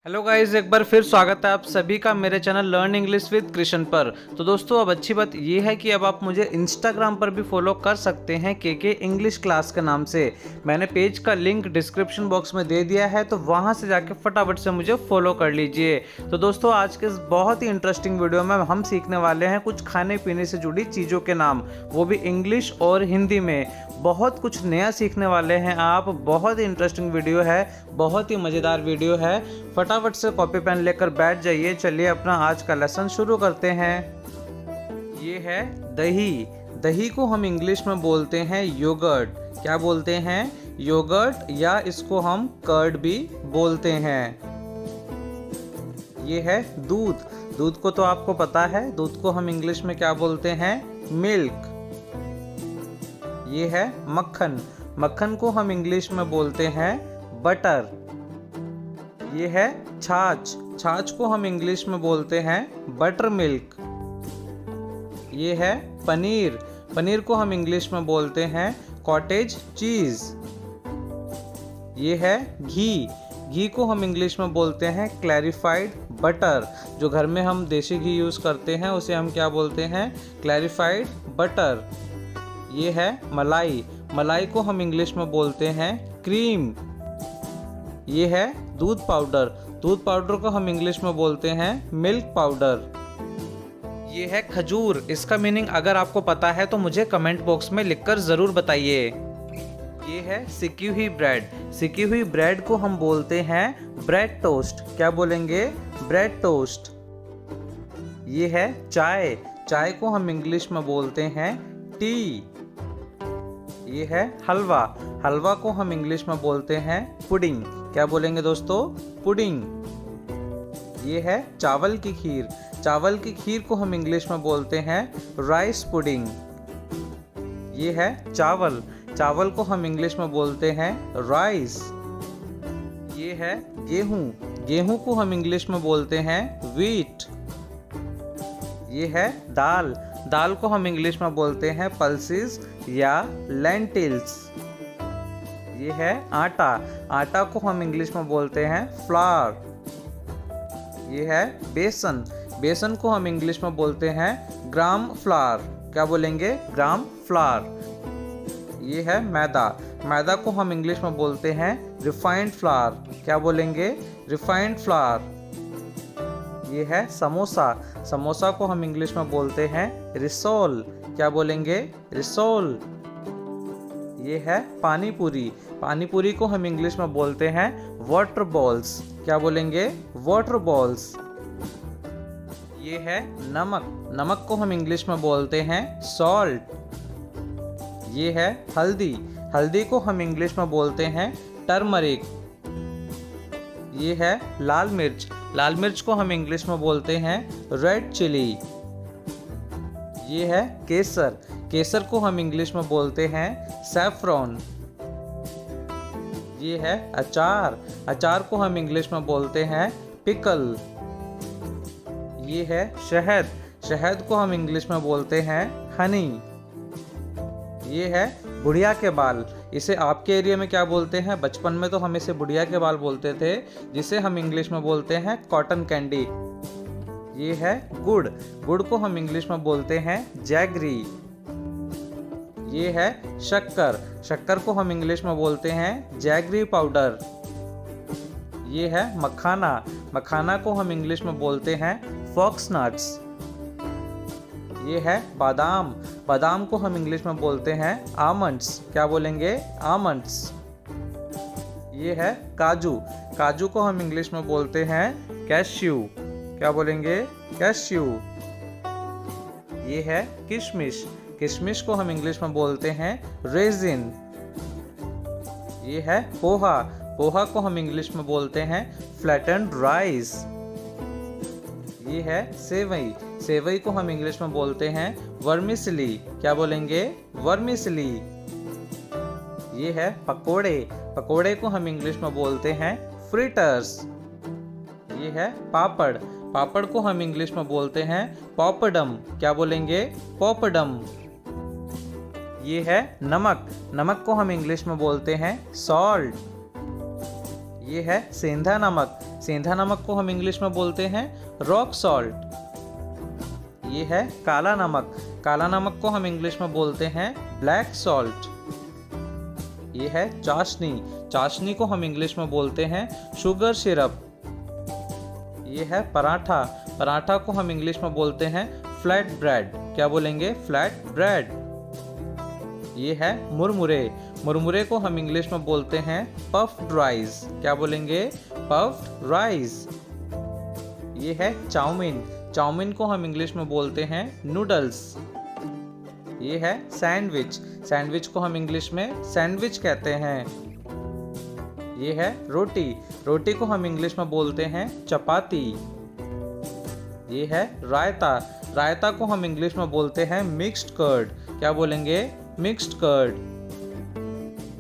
Hello guys, एक बार फिर स्वागत है आप सभी का मेरे channel learn English with Krishna पर। तो दोस्तों, अब अच्छी बात ये है कि अब आप मुझे इंस्टाग्राम पर भी फॉलो कर सकते हैं के इंग्लिश क्लास के नाम से। मैंने पेज का लिंक डिस्क्रिप्शन बॉक्स में दे दिया है, तो वहां से जाके फटाफट से मुझे फॉलो कर लीजिए। तो दोस्तों, आज के इस बहुत ही इंटरेस्टिंग वीडियो में हम सीखने वाले हैं कुछ खाने पीने से जुड़ी चीज़ों के नाम, वो भी इंग्लिश और हिंदी में। बहुत कुछ नया सीखने वाले हैं आप। बहुत ही इंटरेस्टिंग वीडियो है, बहुत ही मज़ेदार वीडियो है। फटाफट से कॉपी पेन लेकर बैठ जाइए। चलिए अपना आज का लेसन शुरू करते हैं। ये है दही। दही को हम इंग्लिश में बोलते हैं योगर्ट। क्या बोलते हैं? योगर्ट, या इसको हम कर्ड भी बोलते हैं। ये है दूध। दूध को तो आपको पता है, दूध को हम इंग्लिश में क्या बोलते हैं? मिल्क। ये है मक्खन। मक्खन को हम इंग्लिश में बोलते हैं बटर। ये है छाछ। छाछ को हम इंग्लिश में बोलते हैं बटर मिल्क। ये है पनीर। पनीर को हम इंग्लिश में बोलते हैं कॉटेज चीज। ये है घी। घी को हम इंग्लिश में बोलते हैं क्लैरिफाइड बटर। जो घर में हम देसी घी यूज़ करते हैं उसे हम क्या बोलते हैं? Clarified butter. ये है मलाई। मलाई को हम इंग्लिश में बोलते हैं क्रीम। ये है दूध पाउडर। दूध पाउडर को हम इंग्लिश में बोलते हैं मिल्क पाउडर। ये है खजूर। इसका मीनिंग अगर आपको पता है तो मुझे कमेंट बॉक्स में लिखकर ज़रूर बताइए। ये है सिकी हुई ब्रेड। सिकी हुई ब्रेड को हम बोलते हैं ब्रेड टोस्ट। क्या बोलेंगे? Bread toast. ये है चाय। चाय को हम इंग्लिश में बोलते हैं टी। ये है हलवा। हलवा को हम इंग्लिश में बोलते हैं पुडिंग। क्या बोलेंगे दोस्तों? पुडिंग। ये है चावल की खीर। चावल की खीर को हम इंग्लिश में बोलते हैं राइस पुडिंग। ये है चावल। चावल को हम इंग्लिश में बोलते हैं राइस। ये है गेहूं। गेहूं को हम इंग्लिश में बोलते हैं व्हीट। ये है दाल। दाल को हम इंग्लिश में बोलते हैं पल्सेस या लेंटिल्स। ये है आटा। आटा को हम इंग्लिश में बोलते हैं फ्लावर। ये है बेसन। बेसन को हम इंग्लिश में बोलते हैं ग्राम फ्लावर। क्या बोलेंगे? ग्राम फ्लावर। ये है मैदा। मैदा को हम इंग्लिश में बोलते हैं रिफाइंड फ्लावर। क्या बोलेंगे? Refined flour. ये है समोसा। समोसा को हम इंग्लिश में बोलते हैं रिसोल। क्या बोलेंगे? रिसोल। ये है पानी पूरी। पानी पूरी को हम इंग्लिश में बोलते हैं वाटर बॉल्स। क्या बोलेंगे? Water balls. ये है नमक। नमक को हम इंग्लिश में बोलते हैं सॉल्ट। ये है हल्दी। हल्दी को हम इंग्लिश में बोलते हैं टर्मरिक। ये है लाल मिर्च। लाल मिर्च को हम इंग्लिश में बोलते हैं रेड चिली। ये है केसर। केसर को हम इंग्लिश में बोलते हैं सैफरॉन। ये है अचार। अचार को हम इंग्लिश में बोलते हैं पिकल। ये है शहद। शहद को हम इंग्लिश में बोलते हैं हनी। ये है बुढ़िया के बाल। इसे आपके एरिया में क्या बोलते हैं? बचपन में तो हम इसे बुढ़िया के बाल बोलते थे, जिसे हम इंग्लिश में बोलते हैं कॉटन कैंडी। ये है गुड़। गुड़ को हम इंग्लिश में बोलते हैं जैगरी। ये है शक्कर। शक्कर को हम इंग्लिश में बोलते हैं जैगरी पाउडर। ये है मखाना। मखाना को हम इंग्लिश में बोलते हैं फॉक्स नट्स। ये है बादाम। बादाम को हम इंग्लिश में बोलते हैं आमंड्स। क्या बोलेंगे? आमंड्स। ये है काजू। काजू को हम इंग्लिश में बोलते हैं कैश्यू। क्या बोलेंगे? कैश्यू। ये है किशमिश। किशमिश को हम इंग्लिश में बोलते हैं रेजिन। ये है पोहा। पोहा को हम इंग्लिश में बोलते हैं फ्लैटेंड राइस। ये है सेवई। सेवई को हम इंग्लिश में बोलते हैं वर्मिसली। क्या बोलेंगे? वर्मिसली। ये है पकोड़े। पकोड़े को हम इंग्लिश में बोलते हैं फ्रिटर्स। ये है पापड़। पापड़ को हम इंग्लिश में बोलते हैं पॉपडम। क्या बोलेंगे? पॉपडम। ये है नमक। नमक को हम इंग्लिश में बोलते हैं सॉल्ट। ये है सेंधा नमक। सेंधा नमक को हम इंग्लिश में बोलते हैं रॉक सॉल्ट। ये है काला नमक, काला नमक को हम इंग्लिश में बोलते हैं ब्लैक सॉल्ट। ये है चाशनी, चाशनी को हम इंग्लिश में बोलते हैं शुगर सिरप। ये है पराठा, पराठा को हम इंग्लिश में बोलते हैं फ्लैट ब्रेड। क्या बोलेंगे? Flat bread. ये है मुरमुरे, मुरमुरे को हम इंग्लिश में बोलते हैं पफ्ड राइस। क्या बोलेंगे? Puffed rice. ये है चाउमीन, चाउमीन को हम इंग्लिश में बोलते हैं नूडल्स। ये है सैंडविच, सैंडविच को हम इंग्लिश में सैंडविच कहते हैं। ये है रोटी, रोटी को हम इंग्लिश में बोलते हैं चपाती। ये है रायता, रायता को हम इंग्लिश में बोलते हैं मिक्स्ड कर्ड। क्या बोलेंगे? Mixed curd.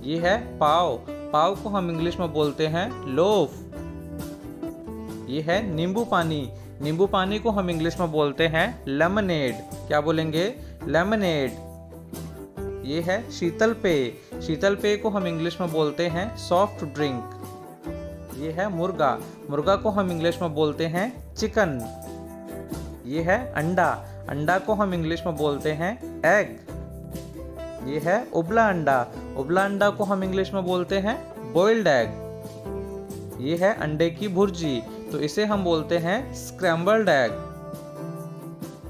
ये है पाव, पाव को हम इंग्लिश में बोलते हैं लोफ। ये है नींबू पानी, नींबू पानी को हम इंग्लिश में बोलते हैं लेमनेड। क्या बोलेंगे? लेमनेड। ये है शीतल पेय, शीतल पेय को हम इंग्लिश में बोलते हैं सॉफ्ट ड्रिंक। ये है मुर्गा, मुर्गा को हम इंग्लिश में बोलते हैं चिकन। ये है अंडा, अंडा को हम इंग्लिश में बोलते हैं एग। ये है उबला अंडा, उबला अंडा को हम इंग्लिश में बोलते हैं बॉइल्ड एग। ये है अंडे की भुर्जी, तो इसे हम बोलते हैं स्क्रैम्बल्ड एग।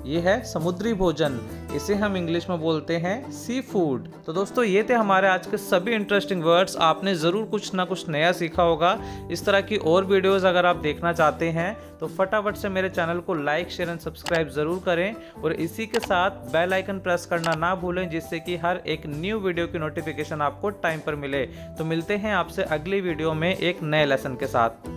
ये है समुद्री भोजन, इसे हम इंग्लिश में बोलते हैं सी फूड। तो दोस्तों ये थे हमारे आज के सभी इंटरेस्टिंग वर्ड्स। आपने ज़रूर कुछ ना कुछ नया सीखा होगा। इस तरह की और वीडियोस अगर आप देखना चाहते हैं तो फटाफट से मेरे चैनल को लाइक, शेयर एंड सब्सक्राइब ज़रूर करें और इसी के साथ बेल आइकन प्रेस करना ना भूलें, जिससे कि हर एक न्यू वीडियो की नोटिफिकेशन आपको टाइम पर मिले। तो मिलते हैं आपसे अगली वीडियो में एक नए लेसन के साथ।